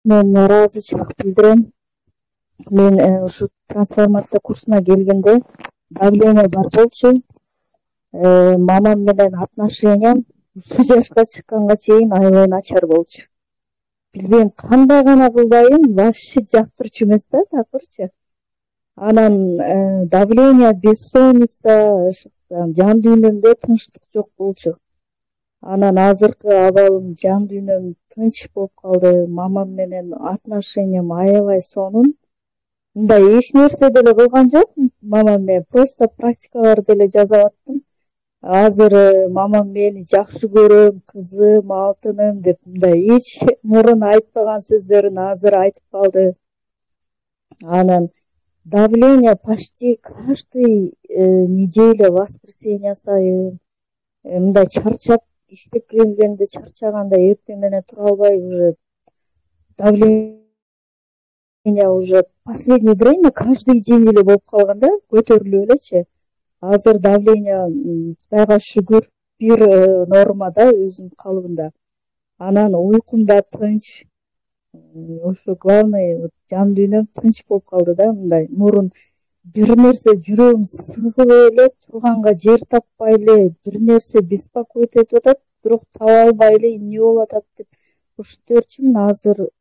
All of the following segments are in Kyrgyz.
Мен ыраазычылык билдирем. Мен ушу трансформация курсуна келгенде давление бар болчу. Мамам менен отношениям ушул жашка чыкканга чейин аябай начар болчу. Билбейм кандай гана кылбайын, вообще жактырчу эмес да такырчы. Анан давление, бессонница, жан дүйнөмдө тынчтык жок болчу. Анан азыркы абалым, жан дүйнөм тынч болуп калды. Мамам менен отношениям аябай сонун. Мындай эч нерсе деле кылган жокмун мамам менен, просто практикаларды деле жасап аттым. Азыр мамам мени жакшы көрөм, кызым, алтыным деп мындай эч мурун айтпаган сөздөрүн азыр айтып калды. Анан давление почти каждый неделя воскресенье сайын мындай чарчап, иштеп келгенде чарчаганда эртең менен тура албай уже давление уже последнее время каждый день эле болуп калган да, көтөрүлүп элечи. Азыр давление Кудайга шүгүр бир нормада, өзүнүн калыбында. Анан уйкум да тынч. Ошо главный жан дүйнөм тынч болуп калды да, мындай. Мурун бир нерсе жүрөгүм сыгып эле турганга жер таппай эле, бир нерсе беспокоить этип атат, бирок таба албай эле эмне болуп атат деп ушинтерчимин. Азыр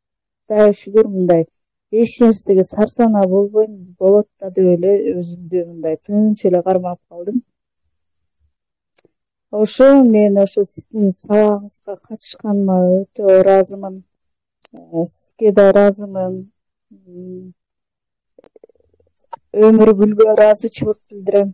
Кудайга шүгүр мындай эч нерсеге сарсанаа болбойм, болот да деп эле өзүмдү мындай тынч эле кармап калдым. Ошо мен ошо сиздин сабагыңызга катышканыма өтө ыраазымын. Сизге да ыраазымын. Өмүр гүлгө ыраазычылык билдирем.